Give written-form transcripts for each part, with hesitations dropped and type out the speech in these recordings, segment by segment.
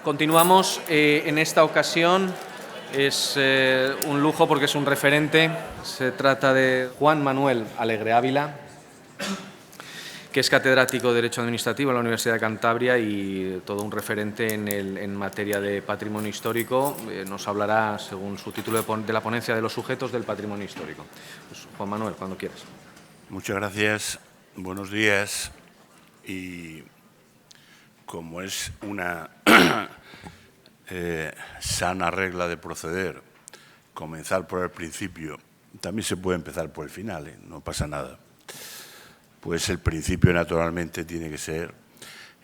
Continuamos. En esta ocasión es un lujo porque es un referente. Se trata de Juan Manuel Alegre Ávila, que es catedrático de Derecho Administrativo en la Universidad de Cantabria y todo un referente en materia de patrimonio histórico. Nos hablará, según su título de la ponencia, de los sujetos del patrimonio histórico. Pues, Juan Manuel, cuando quieras. Muchas gracias. Buenos días. Y como es una sana regla de proceder, comenzar por el principio, también se puede empezar por el final, no pasa nada. Pues el principio, naturalmente, tiene que ser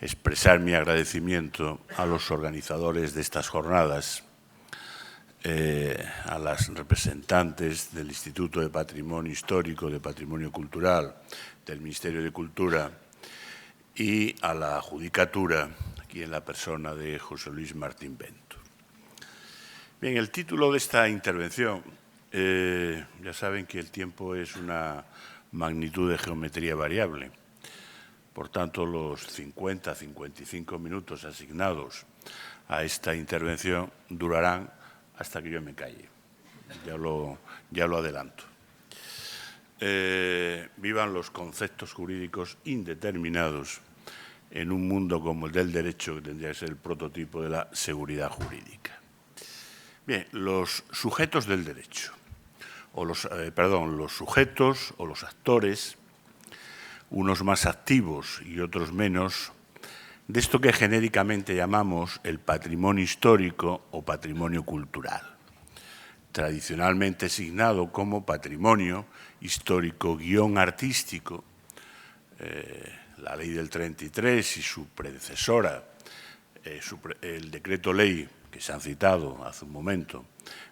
expresar mi agradecimiento a los organizadores de estas jornadas, a las representantes del Instituto de Patrimonio Histórico, de Patrimonio Cultural, del Ministerio de Cultura y a la Judicatura, aquí en la persona de José Luis Martín Bento. Bien, el título de esta intervención, ya saben que el tiempo es una magnitud de geometría variable. Por tanto, los 50-55 minutos asignados a esta intervención durarán hasta que yo me calle. Ya lo adelanto. Vivan los conceptos jurídicos indeterminados en un mundo como el del derecho, que tendría que ser el prototipo de la seguridad jurídica. Bien, los sujetos del derecho, los sujetos o los actores, unos más activos y otros menos, de esto que genéricamente llamamos el patrimonio histórico o patrimonio cultural, tradicionalmente asignado como patrimonio histórico-artístico. La ley del 33 y su predecesora, el decreto ley que se han citado hace un momento,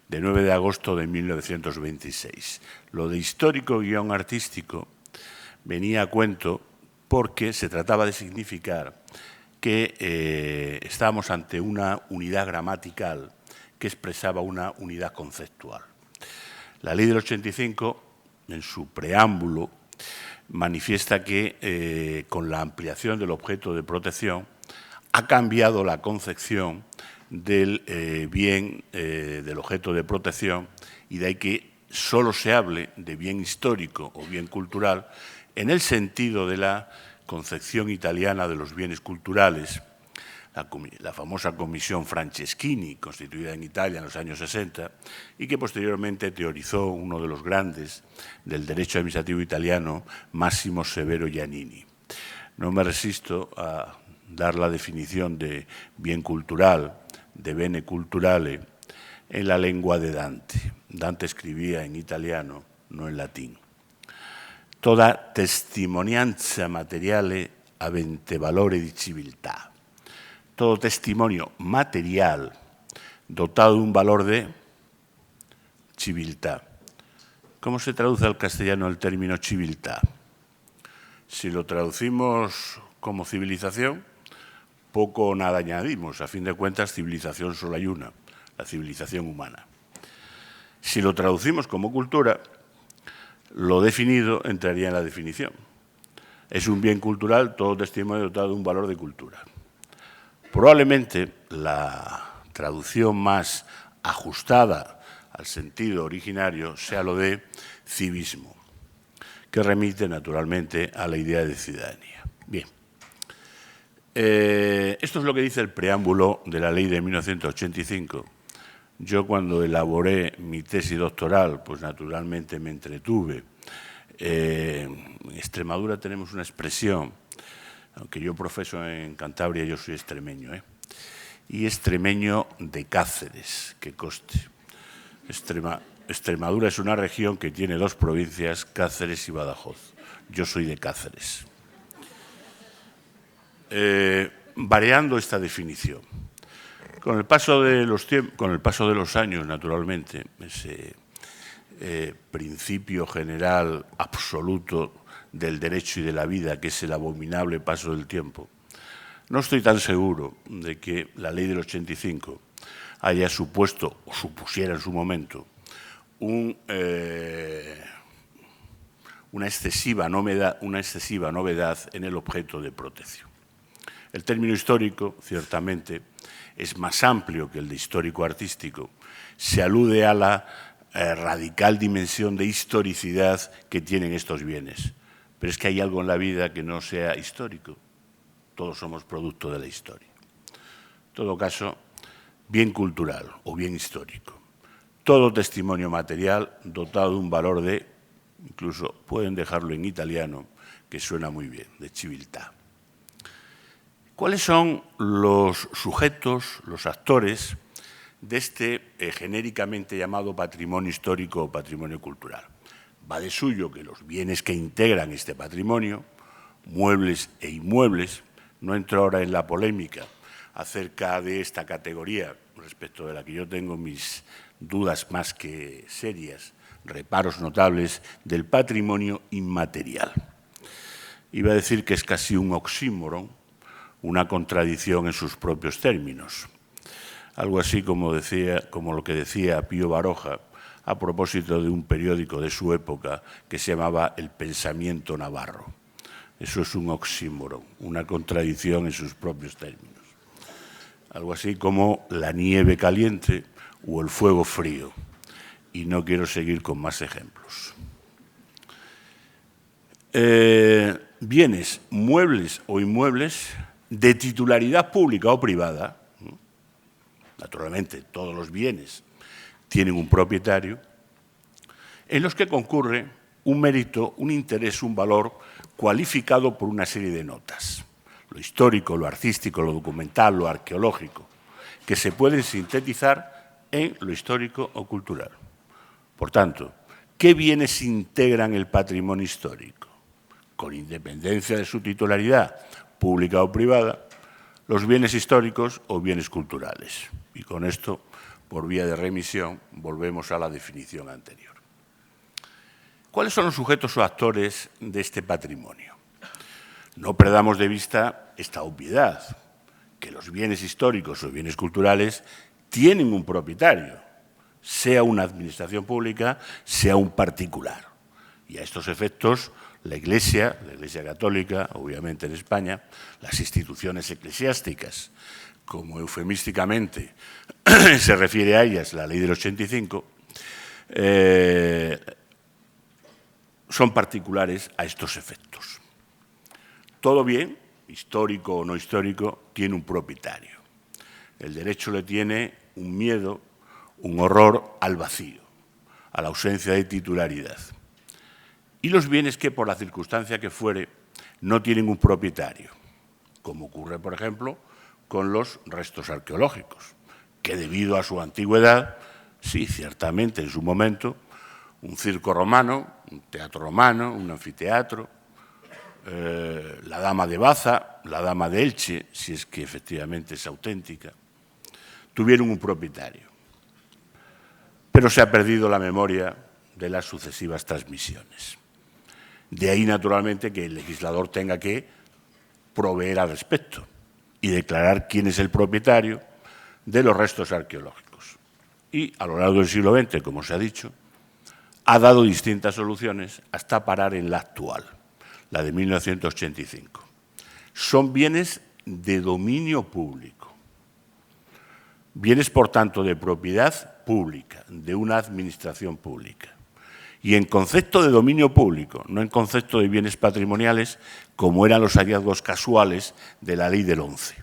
de 9 de agosto de 1926. Lo de histórico-artístico venía a cuento porque se trataba de significar que estábamos ante una unidad gramatical que expresaba una unidad conceptual. La ley del 85, en su preámbulo, manifiesta que con la ampliación del objeto de protección ha cambiado la concepción del bien del objeto de protección y de ahí que solo se hable de bien histórico o bien cultural en el sentido de la concepción italiana de los bienes culturales, la famosa Comisión Franceschini, constituida en Italia en los años 60, y que posteriormente teorizó uno de los grandes del derecho administrativo italiano, Massimo Severo Giannini. No me resisto a dar la definición de bien cultural, de bene culturale, en la lengua de Dante. Dante escribía en italiano, no en latín. Toda testimonianza materiale avente valore di civiltà. Todo testimonio material dotado de un valor de civiltà. ¿Cómo se traduce al castellano el término civiltà? Si lo traducimos como civilización, poco o nada añadimos. A fin de cuentas, civilización solo hay una, la civilización humana. Si lo traducimos como cultura, lo definido entraría en la definición. Es un bien cultural, todo testimonio dotado de un valor de cultura. Probablemente la traducción más ajustada al sentido originario sea lo de civismo, que remite naturalmente a la idea de ciudadanía. Bien, esto es lo que dice el preámbulo de la ley de 1985. Yo cuando elaboré mi tesis doctoral, pues naturalmente me entretuve. En Extremadura tenemos una expresión, aunque yo profeso en Cantabria, yo soy extremeño, y extremeño de Cáceres, que conste. Extremadura es una región que tiene dos provincias, Cáceres y Badajoz. Yo soy de Cáceres. Variando esta definición. Con el paso de los años, naturalmente, ese principio general absoluto del derecho y de la vida, que es el abominable paso del tiempo, no estoy tan seguro de que la ley del 85 haya supuesto, o supusiera en su momento, una excesiva novedad en el objeto de protección. El término histórico, ciertamente, es más amplio que el de histórico-artístico, se alude a la radical dimensión de historicidad que tienen estos bienes. Pero es que hay algo en la vida que no sea histórico. Todos somos producto de la historia. En todo caso, bien cultural o bien histórico. Todo testimonio material dotado de un valor de, incluso pueden dejarlo en italiano, que suena muy bien, de civiltà. ¿Cuáles son los sujetos, los actores de este genéricamente llamado patrimonio histórico o patrimonio cultural? Va de suyo que los bienes que integran este patrimonio, muebles e inmuebles, no entro ahora en la polémica acerca de esta categoría, respecto de la que yo tengo mis dudas más que serias, reparos notables del patrimonio inmaterial. Iba a decir que es casi un oxímoron, una contradicción en sus propios términos. Algo así como lo que decía Pío Baroja a propósito de un periódico de su época que se llamaba El Pensamiento Navarro. Eso es un oxímoron, una contradicción en sus propios términos. Algo así como la nieve caliente o el fuego frío. Y no quiero seguir con más ejemplos. Bienes, muebles o inmuebles de titularidad pública o privada, naturalmente todos los bienes tienen un propietario, en los que concurre un mérito, un interés, un valor cualificado por una serie de notas. Lo histórico, lo artístico, lo documental, lo arqueológico, que se pueden sintetizar en lo histórico o cultural. Por tanto, ¿qué bienes integran el patrimonio histórico? Con independencia de su titularidad, pública o privada, los bienes históricos o bienes culturales. Y con esto, por vía de remisión, volvemos a la definición anterior. ¿Cuáles son los sujetos o actores de este patrimonio? No perdamos de vista esta obviedad, que los bienes históricos o bienes culturales tienen un propietario, sea una administración pública, sea un particular. Y a estos efectos, la Iglesia Católica, obviamente en España, las instituciones eclesiásticas, como eufemísticamente se refiere a ellas la Ley del 85, son particulares a estos efectos. Todo bien, histórico o no histórico, tiene un propietario. El derecho le tiene un miedo, un horror al vacío, a la ausencia de titularidad. Y los bienes que, por la circunstancia que fuere, no tienen un propietario, como ocurre, por ejemplo, con los restos arqueológicos, que debido a su antigüedad, sí, ciertamente en su momento, un circo romano, un teatro romano, un anfiteatro, la Dama de Baza, la Dama de Elche, si es que efectivamente es auténtica, tuvieron un propietario. Pero se ha perdido la memoria de las sucesivas transmisiones. De ahí, naturalmente, que el legislador tenga que proveer al respecto y declarar quién es el propietario de los restos arqueológicos. Y a lo largo del siglo XX, como se ha dicho, ha dado distintas soluciones hasta parar en la actual, la de 1985. Son bienes de dominio público. Bienes, por tanto, de propiedad pública, de una administración pública. Y en concepto de dominio público, no en concepto de bienes patrimoniales, como eran los hallazgos casuales de la Ley del 11.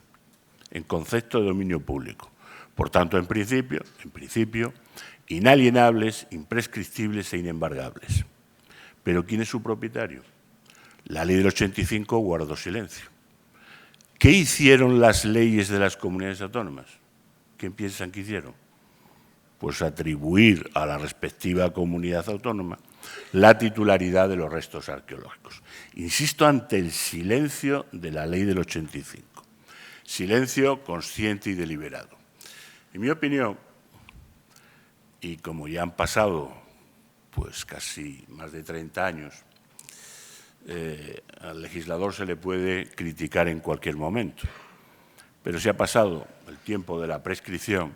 En concepto de dominio público. Por tanto, en principio, inalienables, imprescriptibles e inembargables. ¿Pero quién es su propietario? La Ley del 85 guardó silencio. ¿Qué hicieron las leyes de las comunidades autónomas? ¿Qué piensan que hicieron? Pues atribuir a la respectiva comunidad autónoma la titularidad de los restos arqueológicos. Insisto, ante el silencio de la Ley del 85. Silencio consciente y deliberado. En mi opinión, y como ya han pasado pues casi más de 30 años, al legislador se le puede criticar en cualquier momento, pero se ha pasado el tiempo de la prescripción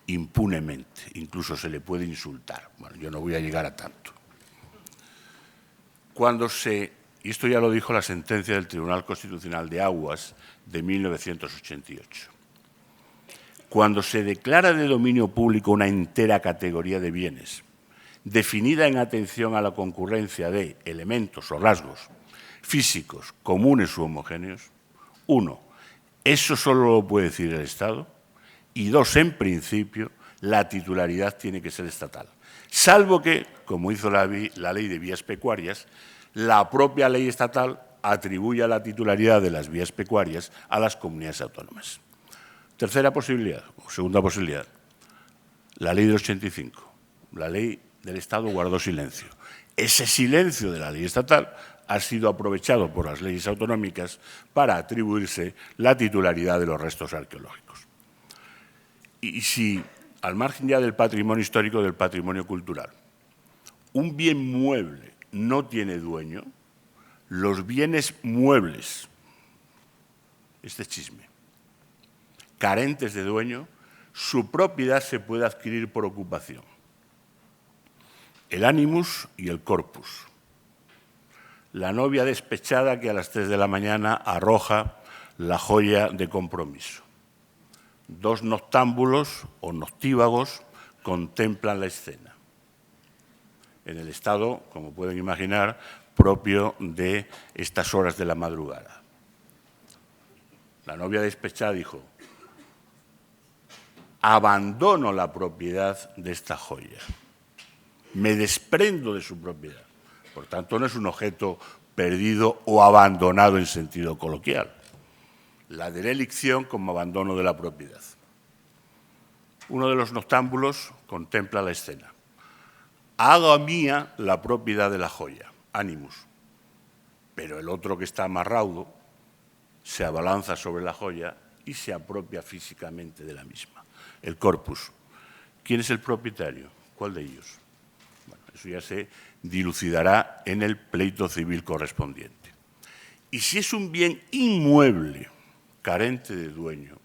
impunemente, incluso se le puede insultar. Bueno, yo no voy a llegar a tanto. Y esto ya lo dijo la sentencia del Tribunal Constitucional de Aguas de 1988, Cuando se declara de dominio público una entera categoría de bienes, definida en atención a la concurrencia de elementos o rasgos físicos comunes u homogéneos, 1, eso solo lo puede decir el Estado, y 2, en principio, la titularidad tiene que ser estatal, salvo que, como hizo la ley de vías pecuarias, la propia ley estatal atribuya la titularidad de las vías pecuarias a las comunidades autónomas. Tercera posibilidad, o segunda posibilidad, la ley del 85. La ley del Estado guardó silencio. Ese silencio de la ley estatal ha sido aprovechado por las leyes autonómicas para atribuirse la titularidad de los restos arqueológicos. Y si, al margen ya del patrimonio histórico, del patrimonio cultural, un bien mueble no tiene dueño, los bienes muebles, este chisme, carentes de dueño, su propiedad se puede adquirir por ocupación. El animus y el corpus. La novia despechada que a las 3 de la mañana arroja la joya de compromiso. 2 noctámbulos o noctívagos contemplan la escena. En el estado, como pueden imaginar, propio de estas horas de la madrugada. La novia despechada dijo: abandono la propiedad de esta joya, me desprendo de su propiedad. Por tanto, no es un objeto perdido o abandonado en sentido coloquial. La derelicción como abandono de la propiedad. Uno de los noctámbulos contempla la escena. Hago mía la propiedad de la joya, animus. Pero el otro, que está más raudo, se abalanza sobre la joya y se apropia físicamente de la misma. El corpus. ¿Quién es el propietario? ¿Cuál de ellos? Bueno, eso ya se dilucidará en el pleito civil correspondiente. Y si es un bien inmueble, carente de dueño,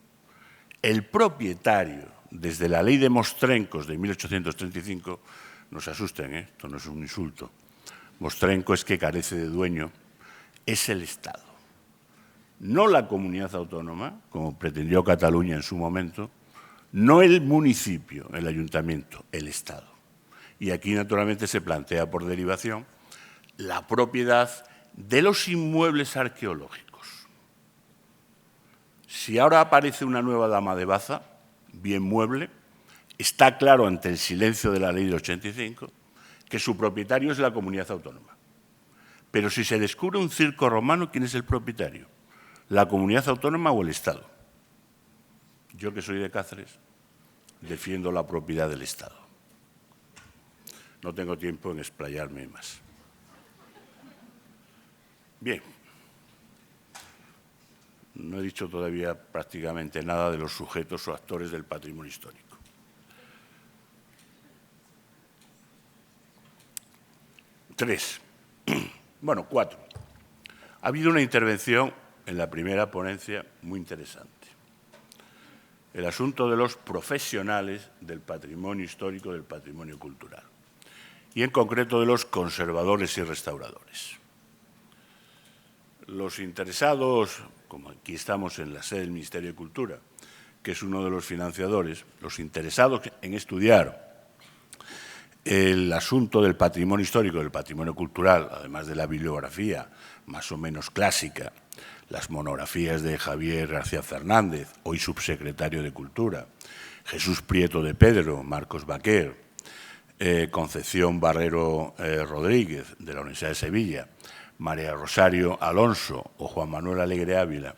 el propietario, desde la ley de Mostrencos de 1835, no se asusten, esto no es un insulto, Mostrenco es que carece de dueño, es el Estado. No la comunidad autónoma, como pretendió Cataluña en su momento, no el municipio, el ayuntamiento, el Estado. Y aquí, naturalmente, se plantea por derivación la propiedad de los inmuebles arqueológicos. Si ahora aparece una nueva dama de Baza, bien mueble, está claro ante el silencio de la ley del 85 que su propietario es la comunidad autónoma. Pero si se descubre un circo romano, ¿quién es el propietario? ¿La comunidad autónoma o el Estado? Yo, que soy de Cáceres, defiendo la propiedad del Estado. No tengo tiempo en explayarme más. Bien. No he dicho todavía prácticamente nada de los sujetos o actores del patrimonio histórico. Cuatro. Ha habido una intervención en la primera ponencia muy interesante. El asunto de los profesionales del patrimonio histórico, del patrimonio cultural, y en concreto de los conservadores y restauradores. Los interesados, como aquí estamos en la sede del Ministerio de Cultura, que es uno de los financiadores, los interesados en estudiar el asunto del patrimonio histórico, del patrimonio cultural, además de la bibliografía más o menos clásica, las monografías de Javier García Fernández, hoy subsecretario de Cultura, Jesús Prieto de Pedro, Marcos Baquer, Concepción Barrero Rodríguez, de la Universidad de Sevilla, María Rosario Alonso o Juan Manuel Alegre Ávila.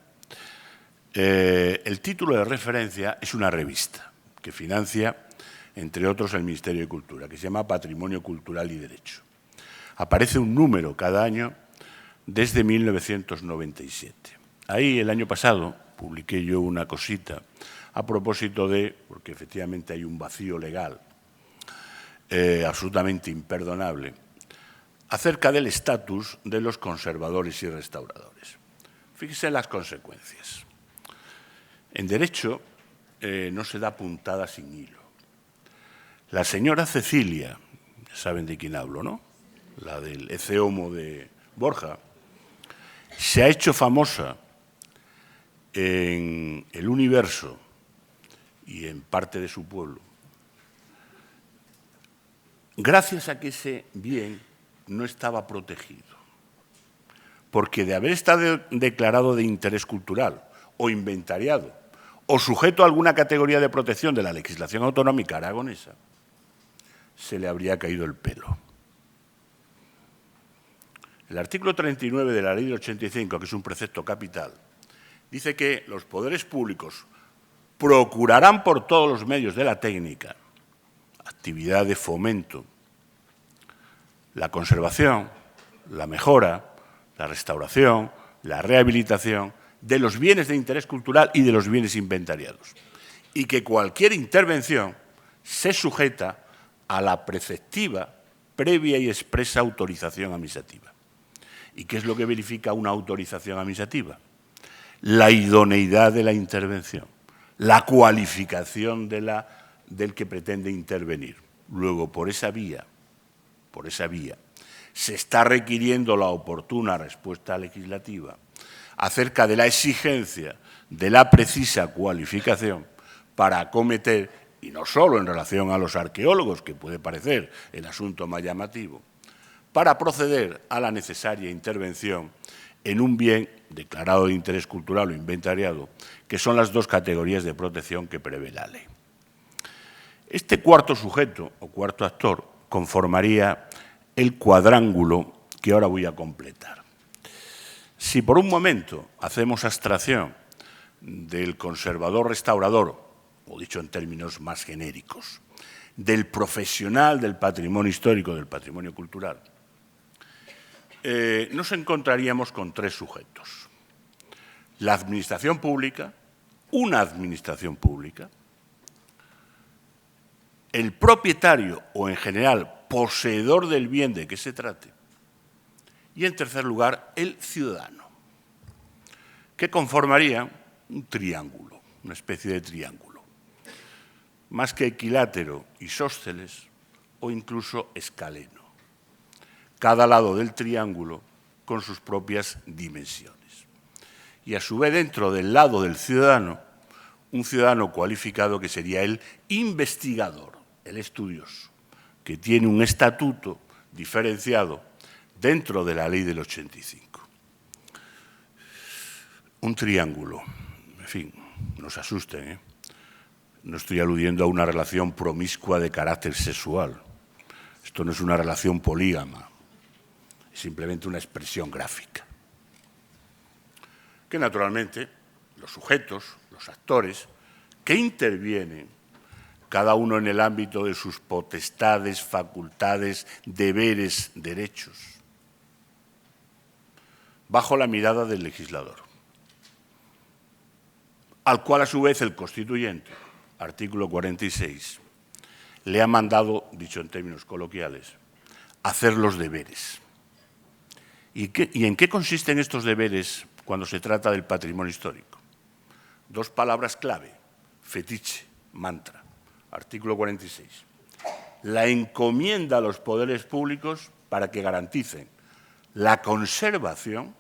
El título de referencia es una revista que financia, entre otros, el Ministerio de Cultura, que se llama Patrimonio Cultural y Derecho. Aparece un número cada año desde 1997. Ahí, el año pasado, publiqué yo una cosita a propósito de, porque efectivamente hay un vacío legal absolutamente imperdonable, acerca del estatus de los conservadores y restauradores. Fíjense las consecuencias. En derecho no se da puntada sin hilo. La señora Cecilia, saben de quién hablo, ¿no? La del Ecce Homo de Borja, se ha hecho famosa en El Universo y en parte de su pueblo, gracias a que ese bien no estaba protegido. Porque de haber estado declarado de interés cultural o inventariado o sujeto a alguna categoría de protección de la legislación autonómica aragonesa, se le habría caído el pelo. El artículo 39 de la Ley del 85, que es un precepto capital, dice que los poderes públicos procurarán por todos los medios de la técnica, actividad de fomento, la conservación, la mejora, la restauración, la rehabilitación de los bienes de interés cultural y de los bienes inventariados. Y que cualquier intervención se sujeta a la preceptiva, previa y expresa autorización administrativa. ¿Y qué es lo que verifica una autorización administrativa? La idoneidad de la intervención, la cualificación del que pretende intervenir. Luego, por esa vía, se está requiriendo la oportuna respuesta legislativa acerca de la exigencia de la precisa cualificación para acometer, y no solo en relación a los arqueólogos, que puede parecer el asunto más llamativo, para proceder a la necesaria intervención en un bien declarado de interés cultural o inventariado, que son las dos categorías de protección que prevé la ley. Este cuarto sujeto o cuarto actor conformaría el cuadrángulo que ahora voy a completar. Si por un momento hacemos abstracción del conservador restaurador, o dicho en términos más genéricos, del profesional del patrimonio histórico, del patrimonio cultural, nos encontraríamos con tres sujetos. La administración pública, una administración pública, el propietario o, en general, poseedor del bien de que se trate, y, en tercer lugar, el ciudadano, que conformaría un triángulo, una especie de triángulo, más que equilátero, isósceles o incluso escaleno, cada lado del triángulo con sus propias dimensiones. Y, a su vez, dentro del lado del ciudadano, un ciudadano cualificado que sería el investigador, el estudioso, que tiene un estatuto diferenciado dentro de la Ley del 85. Un triángulo, en fin, no se asusten, ¿eh? No estoy aludiendo a una relación promiscua de carácter sexual. Esto no es una relación polígama, es simplemente una expresión gráfica. Que naturalmente los sujetos, los actores, que intervienen, cada uno en el ámbito de sus potestades, facultades, deberes, derechos, bajo la mirada del legislador, al cual a su vez el constituyente, artículo 46, le ha mandado, dicho en términos coloquiales, hacer los deberes. ¿Y en qué consisten estos deberes cuando se trata del patrimonio histórico? Dos palabras clave: fetiche, mantra. Artículo 46. La encomienda a los poderes públicos para que garanticen la conservación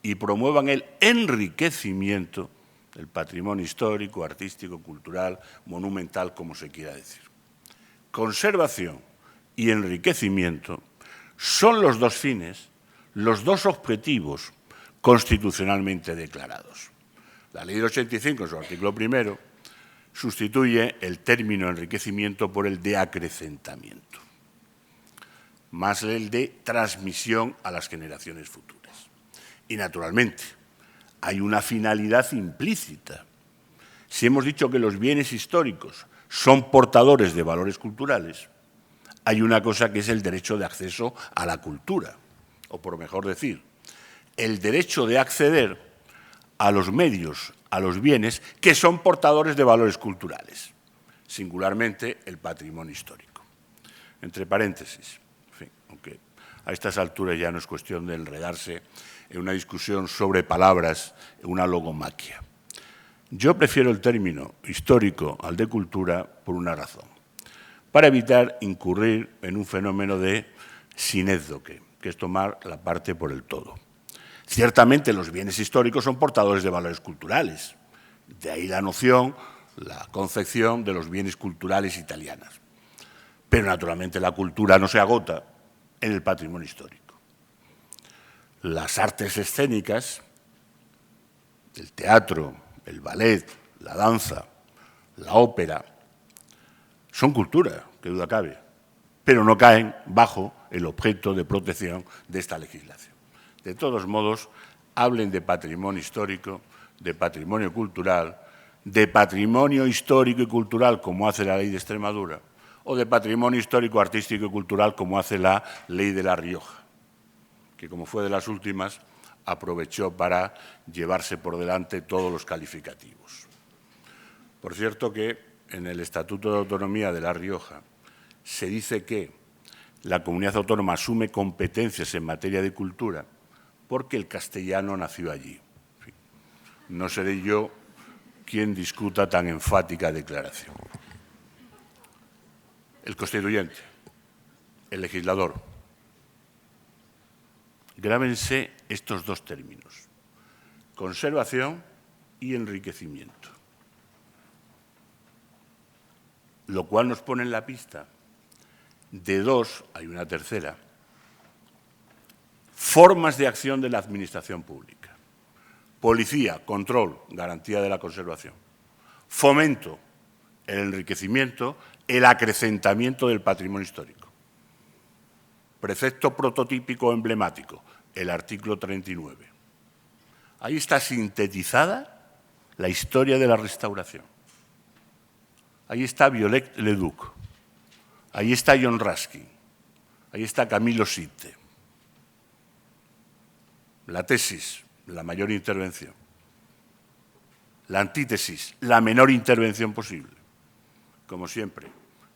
y promuevan el enriquecimiento del patrimonio histórico, artístico, cultural, monumental, como se quiera decir. Conservación y enriquecimiento son los dos fines, los dos objetivos constitucionalmente declarados. La Ley del 85, en su artículo primero, sustituye el término enriquecimiento por el de acrecentamiento, más el de transmisión a las generaciones futuras. Y, naturalmente, hay una finalidad implícita. Si hemos dicho que los bienes históricos son portadores de valores culturales, hay una cosa que es el derecho de acceso a la cultura, o, por mejor decir, el derecho de acceder a los medios, a los bienes que son portadores de valores culturales, singularmente el patrimonio histórico. Entre paréntesis, en fin, aunque a estas alturas ya no es cuestión de enredarse en una discusión sobre palabras, en una logomaquia. Yo prefiero el término histórico al de cultura por una razón: para evitar incurrir en un fenómeno de sinécdoque, que es tomar la parte por el todo. Ciertamente los bienes históricos son portadores de valores culturales, de ahí la noción, la concepción de los bienes culturales italianas. Pero, naturalmente, la cultura no se agota en el patrimonio histórico. Las artes escénicas, el teatro, el ballet, la danza, la ópera, son cultura, que duda cabe, pero no caen bajo el objeto de protección de esta legislación. De todos modos, hablen de patrimonio histórico, de patrimonio cultural, de patrimonio histórico y cultural, como hace la ley de Extremadura, o de patrimonio histórico, artístico y cultural, como hace la ley de La Rioja, que, como fue de las últimas, aprovechó para llevarse por delante todos los calificativos. Por cierto que en el Estatuto de Autonomía de La Rioja se dice que la comunidad autónoma asume competencias en materia de cultura porque el castellano nació allí. En fin, no seré yo quien discuta tan enfática declaración. El constituyente, el legislador. Grábense estos dos términos: conservación y enriquecimiento. Lo cual nos pone en la pista de dos, hay una tercera, formas de acción de la administración pública. Policía, control, garantía de la conservación. Fomento, el enriquecimiento, el acrecentamiento del patrimonio histórico. Precepto prototípico emblemático, el artículo 39. Ahí está sintetizada la historia de la restauración. Ahí está Viollet Leduc, ahí está John Ruskin, ahí está Camilo Sitte. La tesis, la mayor intervención. La antítesis, la menor intervención posible. Como siempre,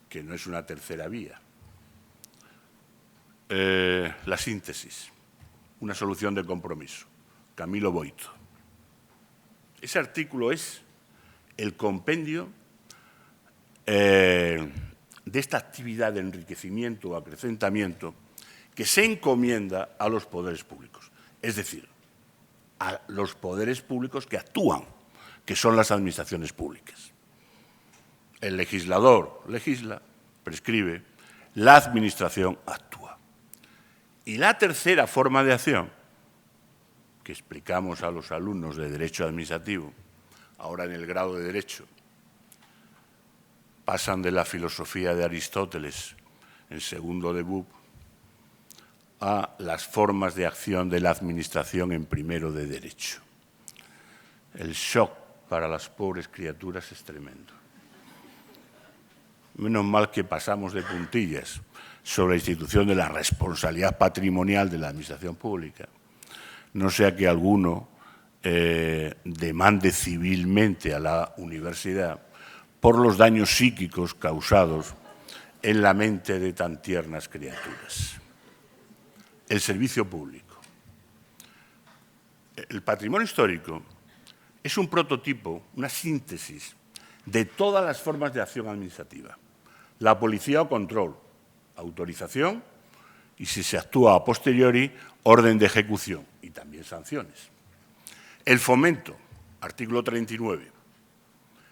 que no es una tercera vía. La síntesis, una solución de compromiso. Camilo Boito. Ese artículo es el compendio de esta actividad de enriquecimiento o acrecentamiento que se encomienda a los poderes públicos, es decir, a los poderes públicos que actúan, que son las administraciones públicas. El legislador legisla, prescribe, la administración actúa. Y la tercera forma de acción, que explicamos a los alumnos de Derecho Administrativo, ahora en el grado de Derecho, pasan de la filosofía de Aristóteles en segundo de BUP a las formas de acción de la administración en primero de Derecho. El shock para las pobres criaturas es tremendo. Menos mal que pasamos de puntillas sobre la institución de la responsabilidad patrimonial de la administración pública, no sea que alguno demande civilmente a la universidad por los daños psíquicos causados en la mente de tan tiernas criaturas. El servicio público. El patrimonio histórico es un prototipo, una síntesis de todas las formas de acción administrativa. La policía o control, autorización y, si se actúa a posteriori, orden de ejecución y también sanciones. El fomento, artículo 39.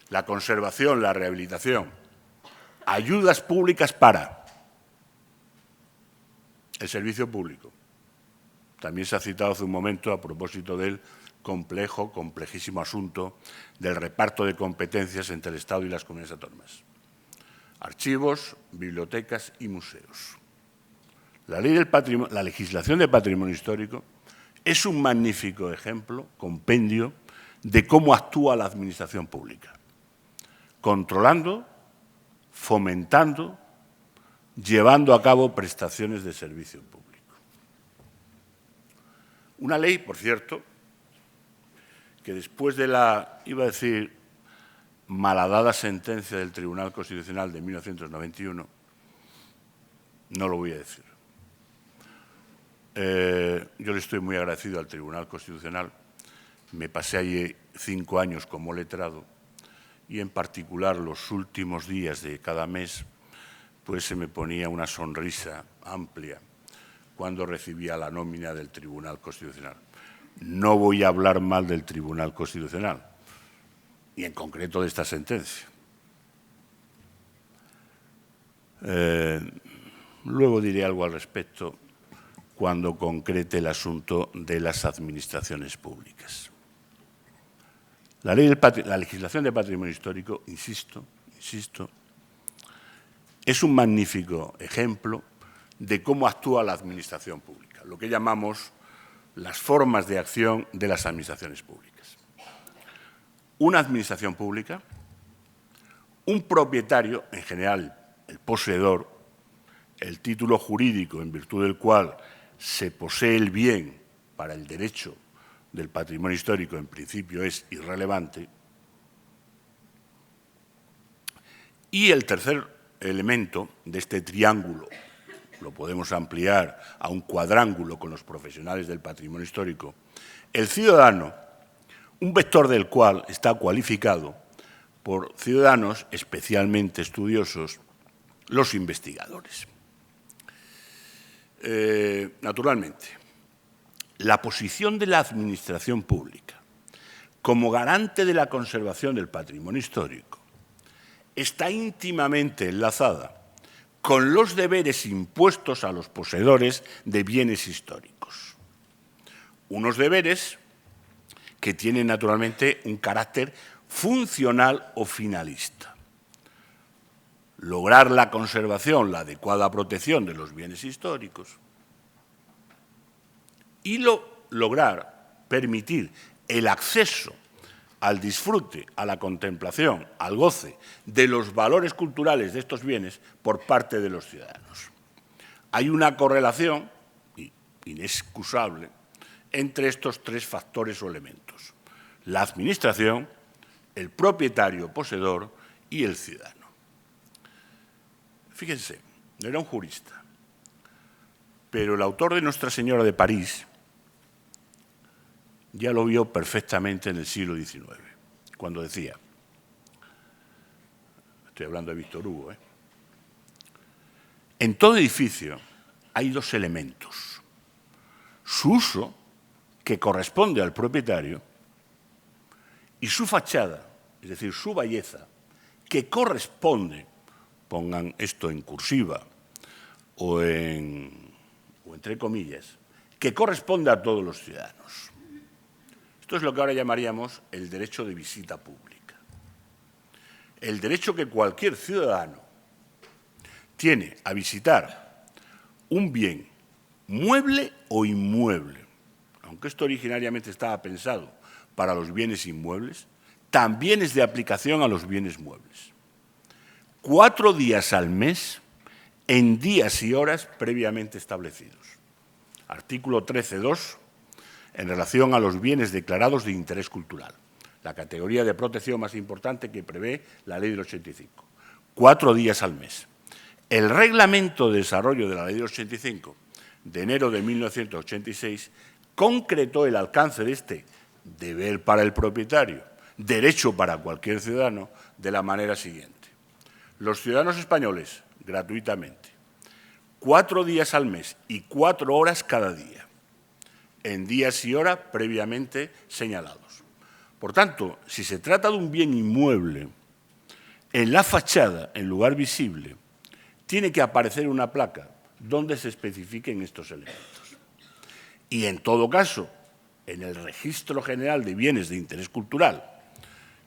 La conservación, la rehabilitación, ayudas públicas para el servicio público. También se ha citado hace un momento a propósito del complejísimo asunto del reparto de competencias entre el Estado y las comunidades autónomas. Archivos, bibliotecas y museos. La legislación de patrimonio histórico es un magnífico ejemplo, compendio, de cómo actúa la administración pública. Controlando, fomentando, llevando a cabo prestaciones de servicio público. Una ley, por cierto, que después de la, iba a decir, malhadada sentencia del Tribunal Constitucional de 1991, no lo voy a decir. Yo le estoy muy agradecido al Tribunal Constitucional. Me pasé allí 5 años como letrado y, en particular, los últimos días de cada mes, pues se me ponía una sonrisa amplia cuando recibía la nómina del Tribunal Constitucional. No voy a hablar mal del Tribunal Constitucional, y en concreto de esta sentencia. Luego diré algo al respecto cuando concrete el asunto de las administraciones públicas. La legislación de patrimonio histórico, insisto, es un magnífico ejemplo de cómo actúa la administración pública, lo que llamamos las formas de acción de las administraciones públicas. Una administración pública, un propietario, en general el poseedor, el título jurídico en virtud del cual se posee el bien para el derecho del patrimonio histórico, en principio es irrelevante. Y el tercer elemento de este triángulo, lo podemos ampliar a un cuadrángulo con los profesionales del patrimonio histórico, el ciudadano, un vector del cual está cualificado por ciudadanos especialmente estudiosos, los investigadores. Naturalmente, la posición de la administración pública como garante de la conservación del patrimonio histórico está íntimamente enlazada con los deberes impuestos a los poseedores de bienes históricos. Unos deberes que tienen naturalmente un carácter funcional o finalista. Lograr la conservación, la adecuada protección de los bienes históricos y lograr permitir el acceso al disfrute, a la contemplación, al goce de los valores culturales de estos bienes por parte de los ciudadanos. Hay una correlación inexcusable entre estos tres factores o elementos: la administración, el propietario poseedor y el ciudadano. Fíjense, no era un jurista, pero el autor de Nuestra Señora de París ya lo vio perfectamente en el siglo XIX, cuando decía, estoy hablando de Víctor Hugo, en todo edificio hay dos elementos: su uso, que corresponde al propietario, y su fachada, es decir, su belleza, que corresponde, pongan esto en cursiva o entre comillas, que corresponde a todos los ciudadanos. Esto es lo que ahora llamaríamos el derecho de visita pública. El derecho que cualquier ciudadano tiene a visitar un bien mueble o inmueble, aunque esto originariamente estaba pensado para los bienes inmuebles, también es de aplicación a los bienes muebles. 4 días al mes, en días y horas previamente establecidos. Artículo 13.2, en relación a los bienes declarados de interés cultural, la categoría de protección más importante que prevé la Ley del 85. 4 días al mes. El Reglamento de Desarrollo de la Ley del 85, de enero de 1986, concretó el alcance de este deber para el propietario, derecho para cualquier ciudadano, de la manera siguiente. Los ciudadanos españoles, gratuitamente, 4 días al mes y 4 horas cada día, en días y horas previamente señalados. Por tanto, si se trata de un bien inmueble, en la fachada, en lugar visible, tiene que aparecer una placa donde se especifiquen estos elementos. Y en todo caso, en el Registro General de Bienes de Interés Cultural,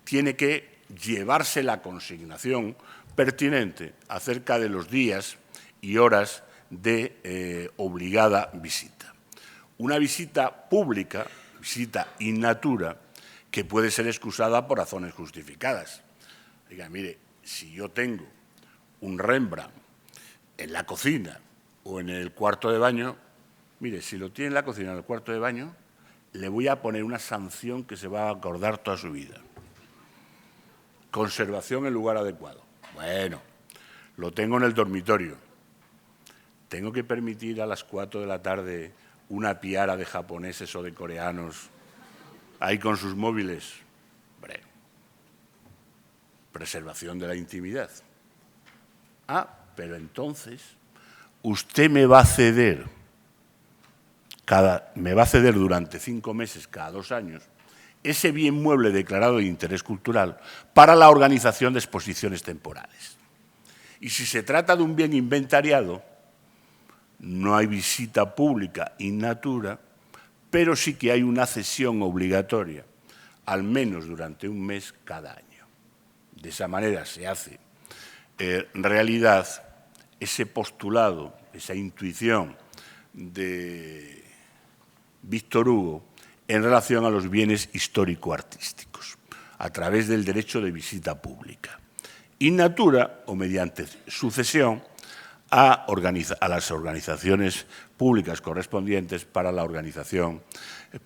tiene que llevarse la consignación pertinente acerca de los días y horas de obligada visita. Una visita pública, visita in natura, que puede ser excusada por razones justificadas. Diga, mire, si yo tengo un Rembrandt en la cocina o en el cuarto de baño, mire, si lo tiene en la cocina o en el cuarto de baño, le voy a poner una sanción que se va a acordar toda su vida. Conservación en lugar adecuado. Bueno, lo tengo en el dormitorio. ¿Tengo que permitir a las 4 de la tarde una piara de japoneses o de coreanos ahí con sus móviles? Hombre, preservación de la intimidad. Ah, pero entonces usted me va a ceder durante 5 meses, cada 2 años, ese bien mueble declarado de interés cultural para la organización de exposiciones temporales. Y si se trata de un bien inventariado, no hay visita pública in natura, pero sí que hay una cesión obligatoria, al menos durante un mes cada año. De esa manera se hace realidad ese postulado, esa intuición de Víctor Hugo en relación a los bienes histórico-artísticos, a través del derecho de visita pública. In natura o mediante sucesión a las organizaciones públicas correspondientes para la organización,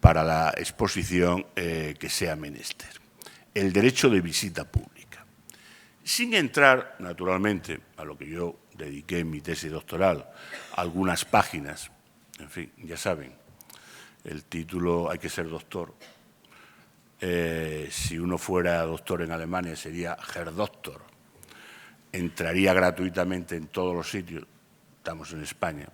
para la exposición que sea menester. El derecho de visita pública. Sin entrar, naturalmente, a lo que yo dediqué en mi tesis doctoral, algunas páginas, en fin, ya saben, el título hay que ser doctor. Si uno fuera doctor en Alemania sería Herr Doktor. Entraría gratuitamente en todos los sitios. Estamos en España.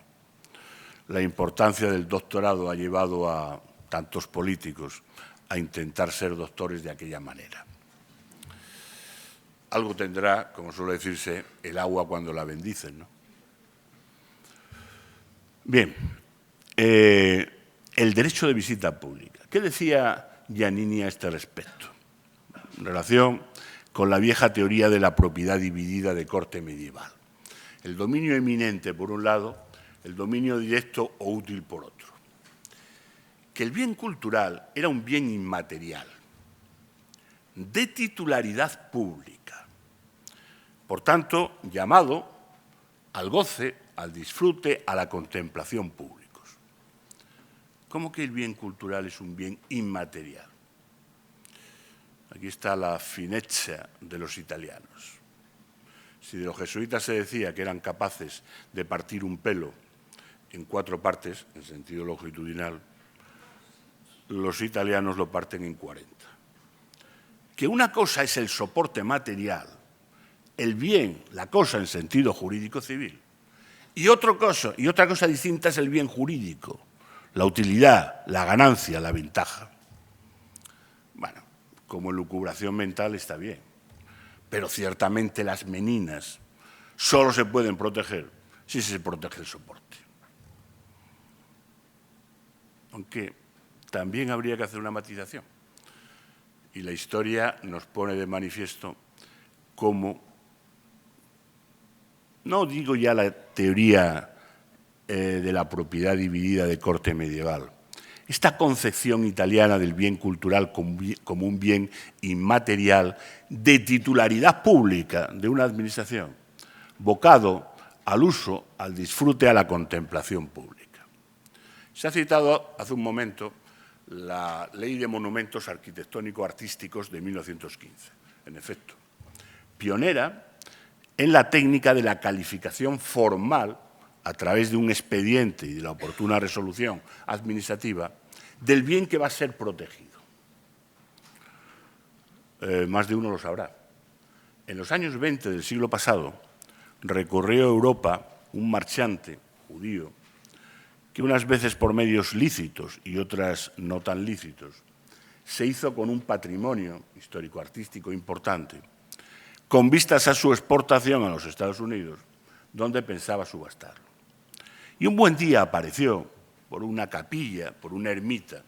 La importancia del doctorado ha llevado a tantos políticos a intentar ser doctores de aquella manera. Algo tendrá, como suele decirse, el agua cuando la bendicen, ¿no? Bien, el derecho de visita pública. ¿Qué decía Giannini a este respecto? En relación con la vieja teoría de la propiedad dividida de corte medieval. El dominio eminente, por un lado, el dominio directo o útil, por otro. Que el bien cultural era un bien inmaterial, de titularidad pública, por tanto, llamado al goce, al disfrute, a la contemplación públicos. ¿Cómo que el bien cultural es un bien inmaterial? Aquí está la finezza de los italianos. Si de los jesuitas se decía que eran capaces de partir un pelo en 4 partes, en sentido longitudinal, los italianos lo parten en 40. Que una cosa es el soporte material, el bien, la cosa en sentido jurídico civil, y otra cosa distinta es el bien jurídico, la utilidad, la ganancia, la ventaja. Bueno, como elucubración mental está bien, pero ciertamente las meninas solo se pueden proteger si se protege el soporte. Aunque también habría que hacer una matización. Y la historia nos pone de manifiesto cómo, no digo ya la teoría de la propiedad dividida de corte medieval, esta concepción italiana del bien cultural como un bien inmaterial de titularidad pública de una administración, vocado al uso, al disfrute, a la contemplación pública. Se ha citado hace un momento la Ley de Monumentos Arquitectónico-Artísticos de 1915, en efecto, pionera en la técnica de la calificación formal a través de un expediente y de la oportuna resolución administrativa del bien que va a ser protegido. Más de uno lo sabrá. En los años 20 del siglo pasado recorrió Europa un marchante judío que unas veces por medios lícitos y otras no tan lícitos se hizo con un patrimonio histórico-artístico importante con vistas a su exportación a los Estados Unidos, donde pensaba subastarlo. Y un buen día apareció por una capilla, por una ermita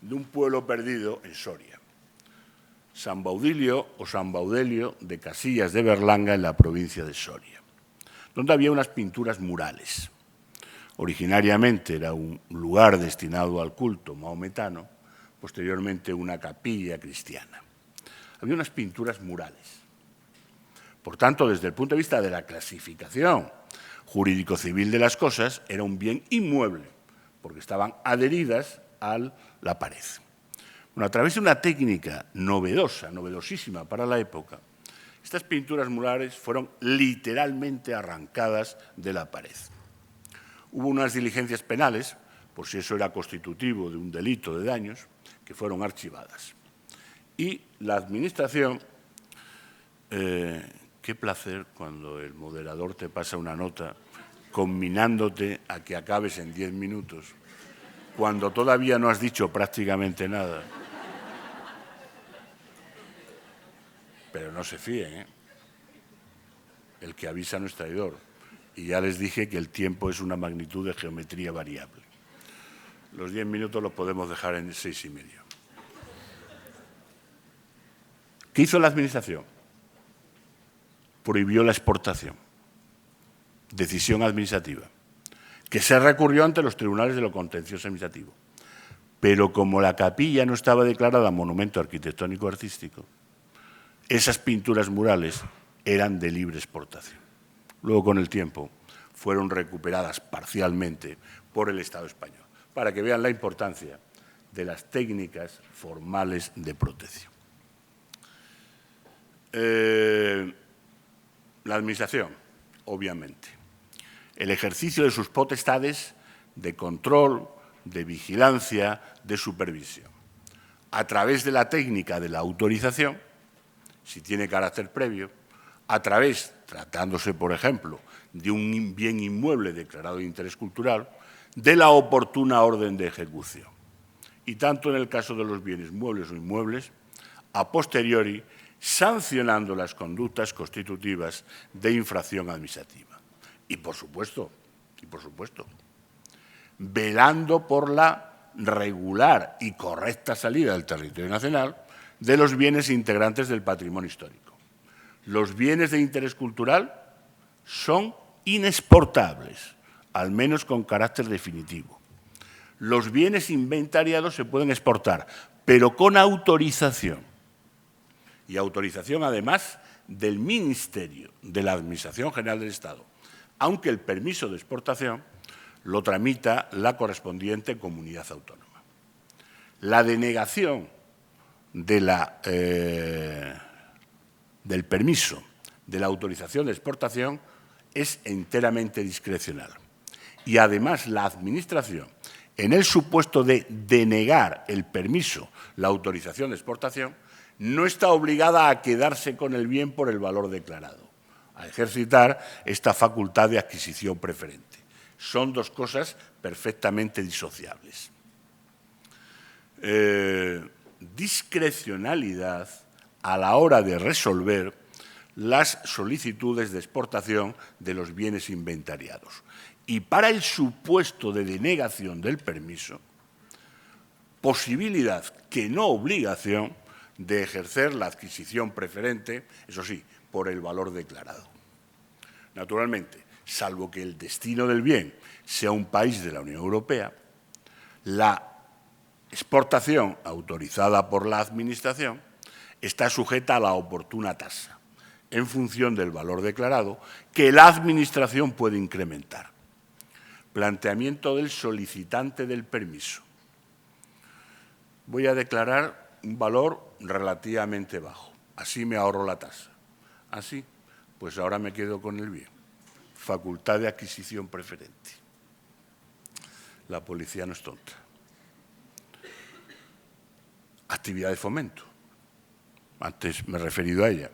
de un pueblo perdido en Soria, San Baudilio o San Baudelio de Casillas de Berlanga, en la provincia de Soria, donde había unas pinturas murales. Originariamente era un lugar destinado al culto mahometano, posteriormente una capilla cristiana. Había unas pinturas murales. Por tanto, desde el punto de vista de la clasificación jurídico-civil de las cosas, era un bien inmueble, porque estaban adheridas a la pared. Bueno, a través de una técnica novedosa, novedosísima para la época, estas pinturas murales fueron literalmente arrancadas de la pared. Hubo unas diligencias penales, por si eso era constitutivo de un delito de daños, que fueron archivadas. Y la Administración, qué placer cuando el moderador te pasa una nota conminándote a que acabes en 10 minutos, cuando todavía no has dicho prácticamente nada. Pero no se fíen, ¿eh? El que avisa no es traidor. Y ya les dije que el tiempo es una magnitud de geometría variable. Los 10 minutos los podemos dejar en 6,5. ¿Qué hizo la Administración? Prohibió la exportación. Decisión administrativa, que se recurrió ante los tribunales de lo contencioso administrativo. Pero como la capilla no estaba declarada monumento arquitectónico artístico, esas pinturas murales eran de libre exportación. Luego, con el tiempo, fueron recuperadas parcialmente por el Estado español, para que vean la importancia de las técnicas formales de protección. La Administración, obviamente, el ejercicio de sus potestades de control, de vigilancia, de supervisión, a través de la técnica de la autorización, si tiene carácter previo, a través, tratándose, por ejemplo, de un bien inmueble declarado de interés cultural, de la oportuna orden de ejecución. Y tanto en el caso de los bienes muebles o inmuebles, a posteriori, sancionando las conductas constitutivas de infracción administrativa. Y, por supuesto, velando por la regular y correcta salida del territorio nacional de los bienes integrantes del patrimonio histórico. Los bienes de interés cultural son inexportables, al menos con carácter definitivo. Los bienes inventariados se pueden exportar, pero con autorización. Y autorización, además, del Ministerio de la Administración General del Estado, aunque el permiso de exportación lo tramita la correspondiente comunidad autónoma. La denegación de del permiso de la autorización de exportación es enteramente discrecional. Y además la Administración, en el supuesto de denegar el permiso, la autorización de exportación, no está obligada a quedarse con el bien por el valor declarado, a ejercitar esta facultad de adquisición preferente. Son dos cosas perfectamente disociables. Discrecionalidad a la hora de resolver las solicitudes de exportación de los bienes inventariados. Y para el supuesto de denegación del permiso, posibilidad, que no obligación, de ejercer la adquisición preferente, eso sí, por el valor declarado. Naturalmente, salvo que el destino del bien sea un país de la Unión Europea, la exportación autorizada por la Administración está sujeta a la oportuna tasa, en función del valor declarado, que la Administración puede incrementar. Planteamiento del solicitante del permiso. Voy a declarar un valor relativamente bajo, así me ahorro la tasa. Así, pues ahora me quedo con el bien. Facultad de adquisición preferente. La policía no es tonta. Actividad de fomento. Antes me he referido a ella.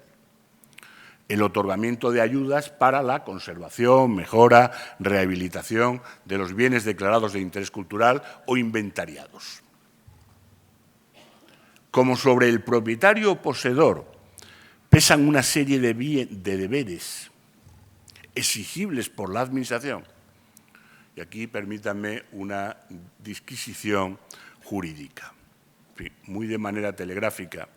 El otorgamiento de ayudas para la conservación, mejora, rehabilitación de los bienes declarados de interés cultural o inventariados. Como sobre el propietario o poseedor pesan una serie de deberes exigibles por la Administración, y aquí permítanme una disquisición jurídica, muy de manera telegráfica,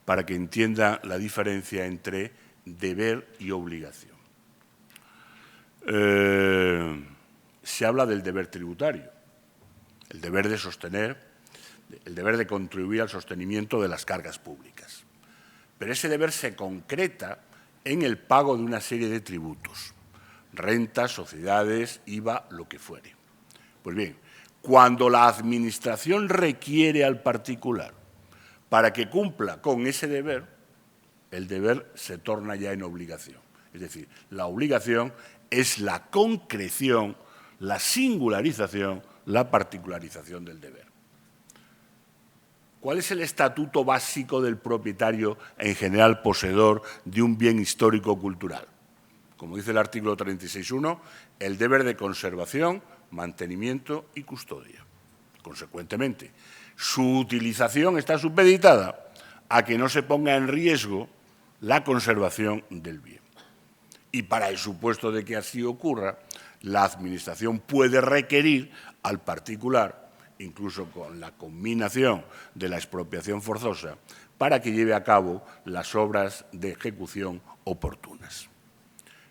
para que entienda la diferencia entre deber y obligación. Se habla del deber tributario, el deber de sostener, el deber de contribuir al sostenimiento de las cargas públicas. Pero ese deber se concreta en el pago de una serie de tributos, rentas, sociedades, IVA, lo que fuere. Pues bien, cuando la Administración requiere al particular para que cumpla con ese deber, el deber se torna ya en obligación. Es decir, la obligación es la concreción, la singularización, la particularización del deber. ¿Cuál es el estatuto básico del propietario, en general poseedor, de un bien histórico-cultural? Como dice el artículo 36.1, el deber de conservación, mantenimiento y custodia. Consecuentemente, su utilización está supeditada a que no se ponga en riesgo la conservación del bien. Y para el supuesto de que así ocurra, la Administración puede requerir al particular, incluso con la conminación de la expropiación forzosa, para que lleve a cabo las obras de ejecución oportunas.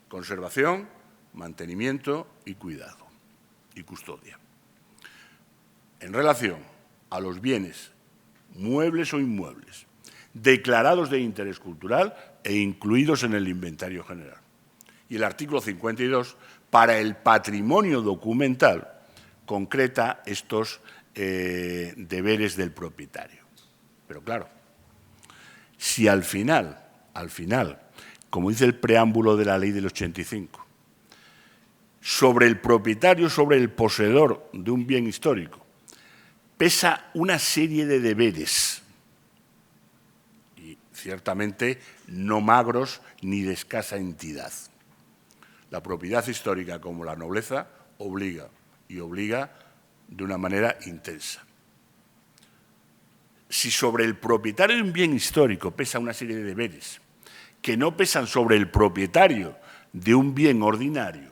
Conservación, mantenimiento y cuidado y custodia. En relación a los bienes muebles o inmuebles declarados de interés cultural e incluidos en el inventario general. Y el artículo 52, para el patrimonio documental, concreta estos deberes del propietario. Pero claro, si al final, como dice el preámbulo de la Ley del 85, sobre el propietario, sobre el poseedor de un bien histórico, pesa una serie de deberes, y ciertamente no magros ni de escasa entidad. La propiedad histórica, como la nobleza, obliga, y obliga de una manera intensa. Si sobre el propietario de un bien histórico pesa una serie de deberes que no pesan sobre el propietario de un bien ordinario,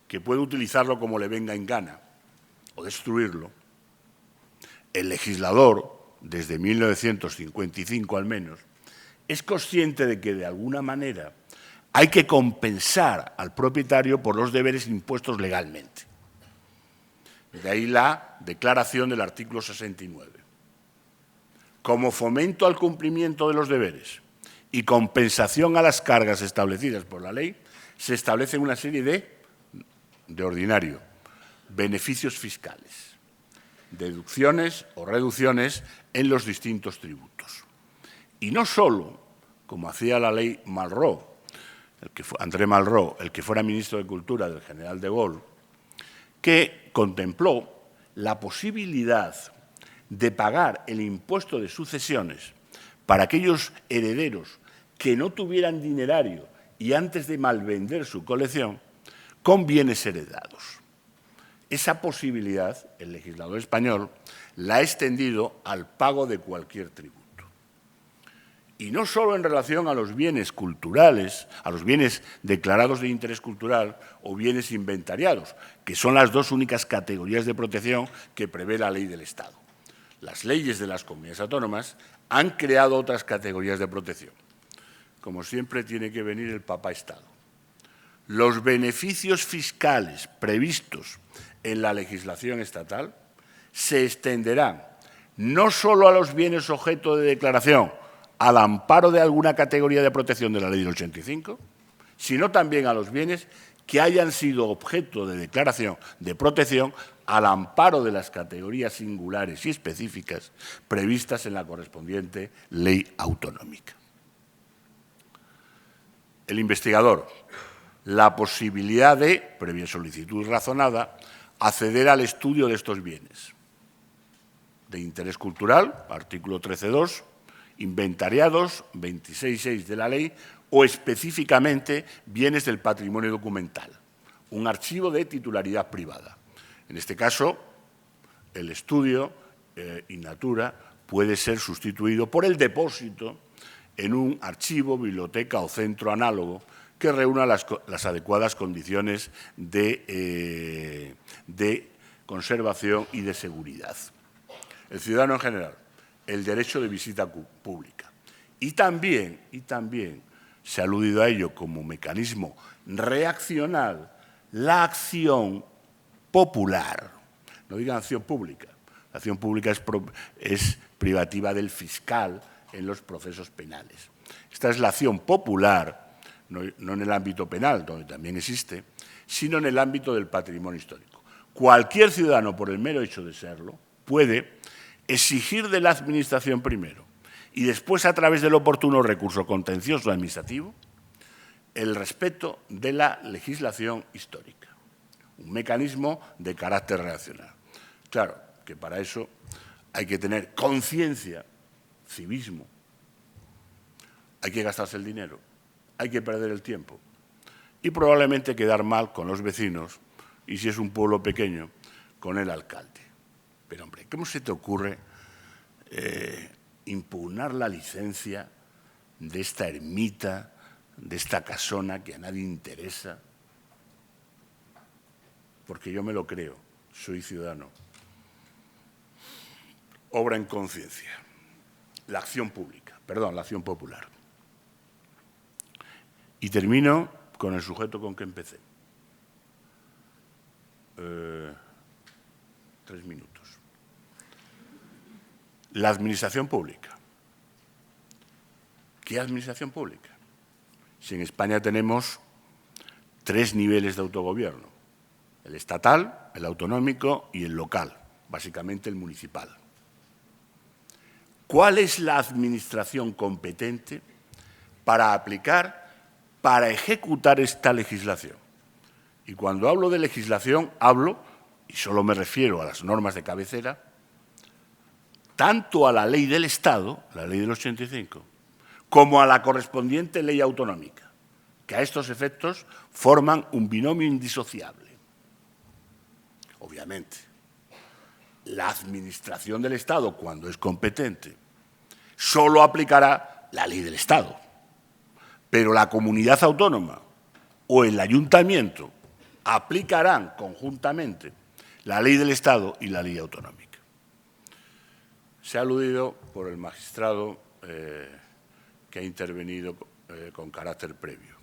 que puede utilizarlo como le venga en gana o destruirlo, el legislador, desde 1955 al menos, es consciente de que de alguna manera hay que compensar al propietario por los deberes impuestos legalmente. De ahí la declaración del artículo 69. Como fomento al cumplimiento de los deberes y compensación a las cargas establecidas por la ley, se establecen una serie de ordinario, beneficios fiscales, deducciones o reducciones en los distintos tributos. Y no solo, como hacía la ley Malraux, André Malraux, el que fuera ministro de Cultura del general de Gaulle, que contempló la posibilidad de pagar el impuesto de sucesiones para aquellos herederos que no tuvieran dinerario y antes de malvender su colección, con bienes heredados. Esa posibilidad, el legislador español la ha extendido al pago de cualquier tributo. Y no solo en relación a los bienes culturales, a los bienes declarados de interés cultural o bienes inventariados, que son las dos únicas categorías de protección que prevé la ley del Estado. Las leyes de las comunidades autónomas han creado otras categorías de protección. Como siempre, tiene que venir el Papa Estado. Los beneficios fiscales previstos en la legislación estatal se extenderán no solo a los bienes objeto de declaración al amparo de alguna categoría de protección de la Ley del 85, sino también a los bienes que hayan sido objeto de declaración de protección al amparo de las categorías singulares y específicas previstas en la correspondiente ley autonómica. El investigador, la posibilidad de, previa solicitud razonada, acceder al estudio de estos bienes. De interés cultural, artículo 13.2, inventariados, 26.6 de la ley, o específicamente bienes del patrimonio documental, un archivo de titularidad privada. En este caso, el estudio in natura puede ser sustituido por el depósito en un archivo, biblioteca o centro análogo que reúna las adecuadas condiciones de conservación y de seguridad. El ciudadano en general, el derecho de visita pública. Y también se ha aludido a ello como mecanismo reaccional, la acción popular. No digan acción pública. La acción pública es privativa del fiscal en los procesos penales. Esta es la acción popular, no en el ámbito penal, donde también existe, sino en el ámbito del patrimonio histórico. Cualquier ciudadano, por el mero hecho de serlo, puede exigir de la Administración primero y después, a través del oportuno recurso contencioso administrativo, el respeto de la legislación histórica. Un mecanismo de carácter reaccional. Claro que para eso hay que tener conciencia, civismo, hay que gastarse el dinero, hay que perder el tiempo y probablemente quedar mal con los vecinos y, si es un pueblo pequeño, con el alcalde. Pero, hombre, ¿cómo se te ocurre impugnar la licencia de esta ermita, de esta casona que a nadie interesa, porque yo me lo creo, soy ciudadano. Obra en conciencia, la acción pública, perdón, la acción popular. Y termino con el sujeto con que empecé. 3 minutos. La administración pública. ¿Qué administración pública? Si en España tenemos 3 niveles de autogobierno, el estatal, el autonómico y el local, básicamente el municipal. ¿Cuál es la administración competente para aplicar, para ejecutar esta legislación? Y cuando hablo de legislación, hablo, y solo me refiero a las normas de cabecera, tanto a la ley del Estado, la ley del 85, como a la correspondiente ley autonómica, que a estos efectos forman un binomio indisociable. Obviamente, la administración del Estado, cuando es competente, solo aplicará la ley del Estado, pero la comunidad autónoma o el ayuntamiento aplicarán conjuntamente la ley del Estado y la ley autonómica. Se ha aludido por el magistrado que ha intervenido con carácter previo.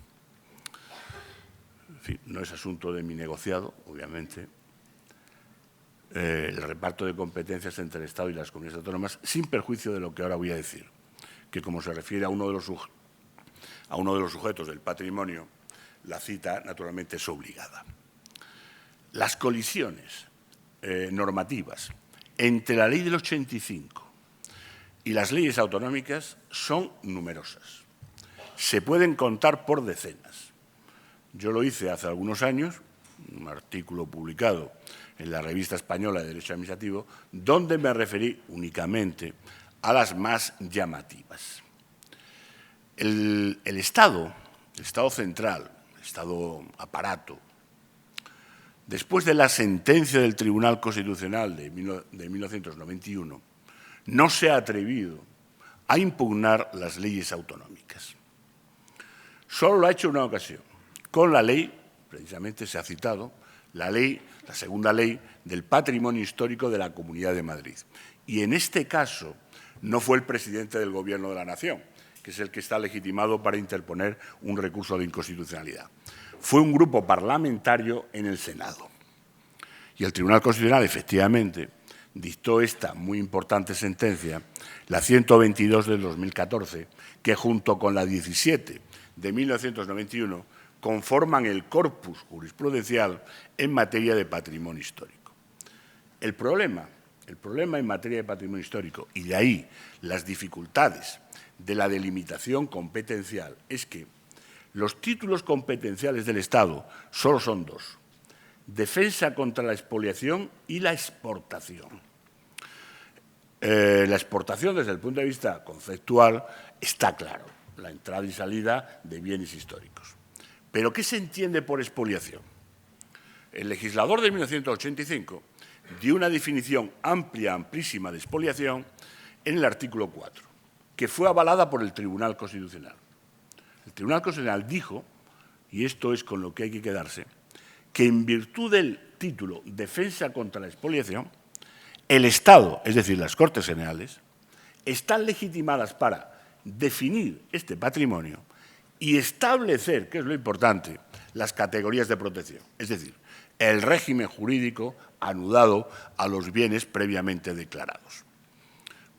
En fin, no es asunto de mi negociado, obviamente, el reparto de competencias entre el Estado y las comunidades autónomas, sin perjuicio de lo que ahora voy a decir, que como se refiere a uno de los sujetos del patrimonio, la cita naturalmente es obligada. Las colisiones normativas entre la ley del 85 y las leyes autonómicas son numerosas. Se pueden contar por decenas. Yo lo hice hace algunos años, un artículo publicado en la Revista Española de Derecho Administrativo, donde me referí únicamente a las más llamativas. El Estado central, el Estado aparato, después de la sentencia del Tribunal Constitucional de 1991, no se ha atrevido a impugnar las leyes autonómicas. Solo lo ha hecho una ocasión, con la ley, precisamente se ha citado, la segunda ley del patrimonio histórico de la Comunidad de Madrid. Y en este caso no fue el presidente del Gobierno de la Nación, que es el que está legitimado para interponer un recurso de inconstitucionalidad. Fue un grupo parlamentario en el Senado. Y el Tribunal Constitucional, efectivamente, dictó esta muy importante sentencia, la 122 del 2014, que junto con la 17 de 1991 conforman el corpus jurisprudencial en materia de patrimonio histórico. El problema en materia de patrimonio histórico, y de ahí las dificultades de la delimitación competencial, es que los títulos competenciales del Estado solo son 2. Defensa contra la expoliación y la exportación. La exportación, desde el punto de vista conceptual, está claro, la entrada y salida de bienes históricos. ¿Pero qué se entiende por expoliación? El legislador de 1985 dio una definición amplia, amplísima de expoliación en el artículo 4, que fue avalada por el Tribunal Constitucional. El Tribunal Constitucional dijo, y esto es con lo que hay que quedarse, que en virtud del título Defensa contra la expoliación, el Estado, es decir, las Cortes Generales, están legitimadas para definir este patrimonio y establecer, que es lo importante, las categorías de protección, es decir, el régimen jurídico anudado a los bienes previamente declarados.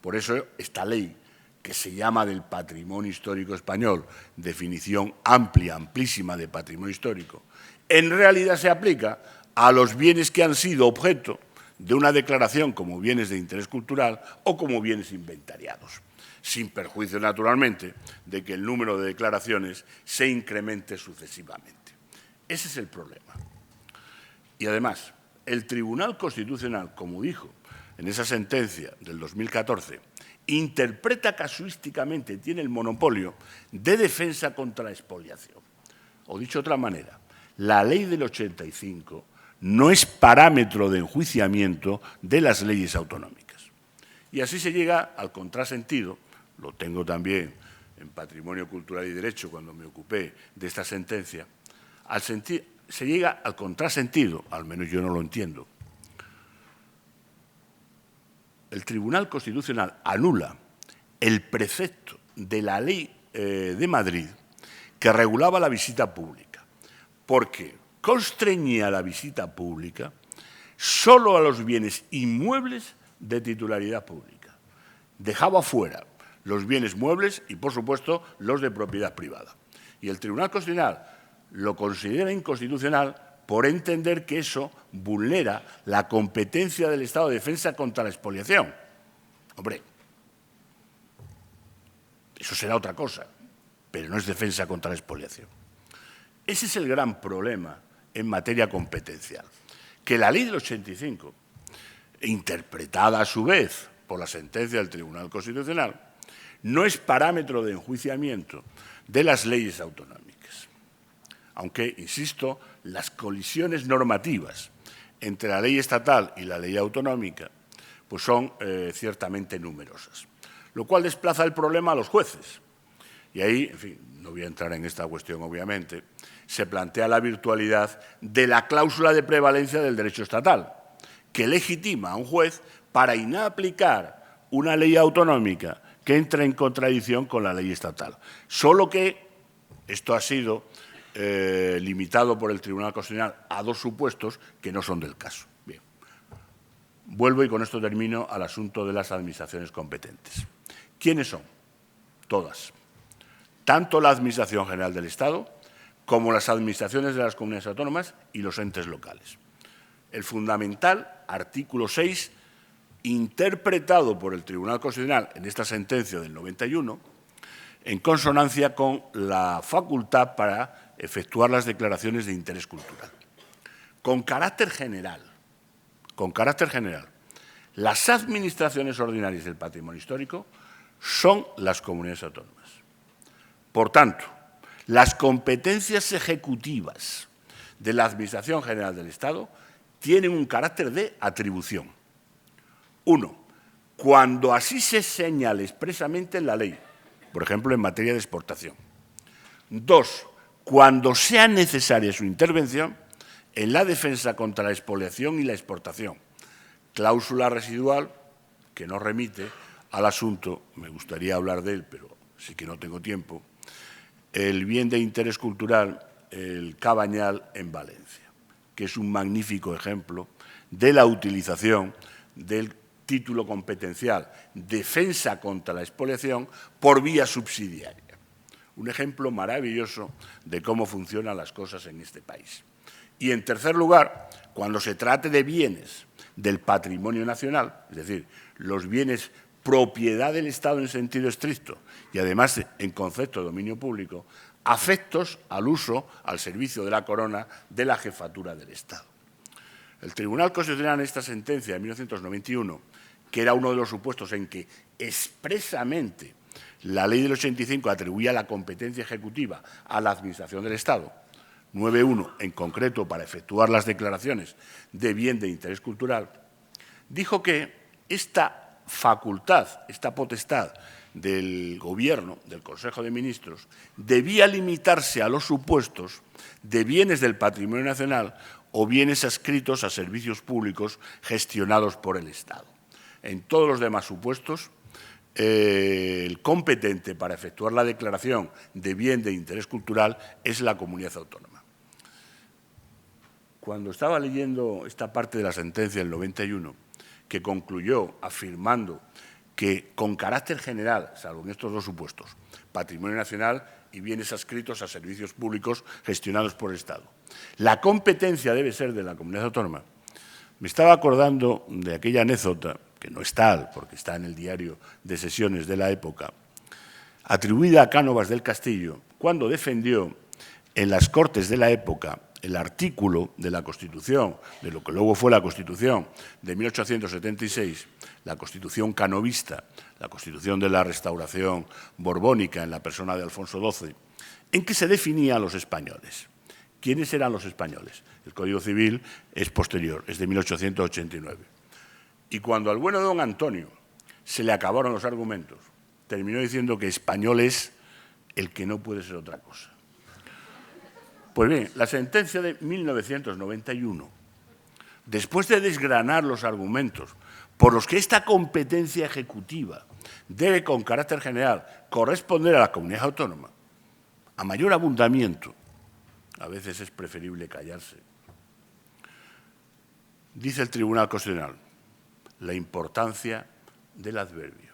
Por eso esta ley, que se llama del patrimonio histórico español, definición amplia, amplísima de patrimonio histórico, en realidad se aplica a los bienes que han sido objeto de una declaración como bienes de interés cultural o como bienes inventariados, sin perjuicio, naturalmente, de que el número de declaraciones se incremente sucesivamente. Ese es el problema. Y además, el Tribunal Constitucional, como dijo en esa sentencia del 2014, interpreta casuísticamente, tiene el monopolio de defensa contra la expoliación. O dicho de otra manera, la ley del 85 no es parámetro de enjuiciamiento de las leyes autonómicas. Y así se llega al contrasentido, lo tengo también en Patrimonio Cultural y Derecho, cuando me ocupé de esta sentencia, se llega al contrasentido, al menos yo no lo entiendo. El Tribunal Constitucional anula el precepto de la Ley de Madrid que regulaba la visita pública, porque constreñía la visita pública solo a los bienes inmuebles de titularidad pública. Dejaba fuera los bienes muebles y, por supuesto, los de propiedad privada. Y el Tribunal Constitucional lo considera inconstitucional por entender que eso vulnera la competencia del Estado de defensa contra la expoliación. Hombre, eso será otra cosa, pero no es defensa contra la expoliación. Ese es el gran problema en materia competencial, que la Ley del 85, interpretada a su vez por la sentencia del Tribunal Constitucional, no es parámetro de enjuiciamiento de las leyes autonómicas. Aunque, insisto, las colisiones normativas entre la ley estatal y la ley autonómica pues son ciertamente numerosas, lo cual desplaza el problema a los jueces. Y ahí, en fin, no voy a entrar en esta cuestión, obviamente, se plantea la virtualidad de la cláusula de prevalencia del derecho estatal, que legitima a un juez para inaplicar una ley autonómica que entra en contradicción con la ley estatal. Solo que esto ha sido limitado por el Tribunal Constitucional a dos supuestos que no son del caso. Bien. Vuelvo y con esto termino al asunto de las administraciones competentes. ¿Quiénes son? Todas. Tanto la Administración General del Estado como las administraciones de las comunidades autónomas y los entes locales. El fundamental artículo 6, interpretado por el Tribunal Constitucional en esta sentencia del 91, en consonancia con la facultad para efectuar las declaraciones de interés cultural. Con carácter general, las administraciones ordinarias del patrimonio histórico son las comunidades autónomas. Por tanto, las competencias ejecutivas de la Administración General del Estado tienen un carácter de atribución. 1. Cuando así se señale expresamente en la ley, por ejemplo, en materia de exportación. 2. Cuando sea necesaria su intervención en la defensa contra la expoliación y la exportación. Cláusula residual que nos remite al asunto, me gustaría hablar de él, pero sí que no tengo tiempo, el bien de interés cultural, el Cabañal en Valencia, que es un magnífico ejemplo de la utilización del título competencial defensa contra la expoliación por vía subsidiaria. Un ejemplo maravilloso de cómo funcionan las cosas en este país. Y, en tercer lugar, cuando se trate de bienes del patrimonio nacional, es decir, los bienes propiedad del Estado en sentido estricto y, además, en concepto de dominio público, afectos al uso, al servicio de la corona de la jefatura del Estado. El Tribunal Constitucional, en esta sentencia de 1991, que era uno de los supuestos en que expresamente la Ley del 85 atribuía la competencia ejecutiva a la Administración del Estado, 9.1 en concreto para efectuar las declaraciones de bien de interés cultural, dijo que esta facultad, esta potestad del Gobierno, del Consejo de Ministros, debía limitarse a los supuestos de bienes del patrimonio nacional o bienes adscritos a servicios públicos gestionados por el Estado. En todos los demás supuestos, el competente para efectuar la declaración de bien de interés cultural es la comunidad autónoma. Cuando estaba leyendo esta parte de la sentencia del 91, que concluyó afirmando que con carácter general, salvo en estos dos supuestos, patrimonio nacional y bienes adscritos a servicios públicos gestionados por el Estado, la competencia debe ser de la comunidad autónoma, me estaba acordando de aquella anécdota, que no es tal, porque está en el diario de sesiones de la época, atribuida a Cánovas del Castillo, cuando defendió en las Cortes de la época el artículo de la Constitución, de lo que luego fue la Constitución de 1876, la Constitución canovista, la Constitución de la Restauración borbónica en la persona de Alfonso XII, en que se definía a los españoles. ¿Quiénes eran los españoles? El Código Civil es posterior, es de 1889. Y cuando al bueno de don Antonio se le acabaron los argumentos, terminó diciendo que español es el que no puede ser otra cosa. Pues bien, la sentencia de 1991, después de desgranar los argumentos por los que esta competencia ejecutiva debe, con carácter general, corresponder a la comunidad autónoma, a mayor abundamiento, a veces es preferible callarse, dice el Tribunal Constitucional, la importancia del adverbio,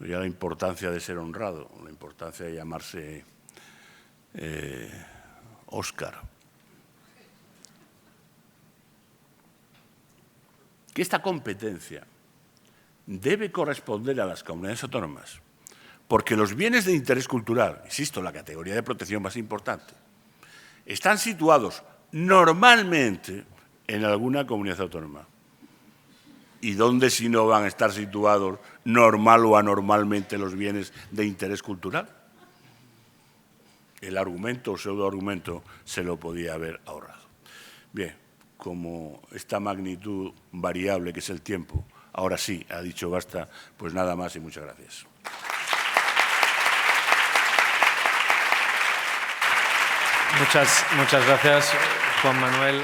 ya la importancia de ser honrado, la importancia de llamarse Óscar. Que esta competencia debe corresponder a las comunidades autónomas, porque los bienes de interés cultural, insisto, la categoría de protección más importante, están situados normalmente en alguna comunidad autónoma. ¿Y dónde si no van a estar situados normal o anormalmente los bienes de interés cultural? El argumento o pseudoargumento se lo podía haber ahorrado. Bien, como esta magnitud variable que es el tiempo, ahora sí ha dicho basta, pues nada más y muchas gracias. Muchas gracias, Juan Manuel.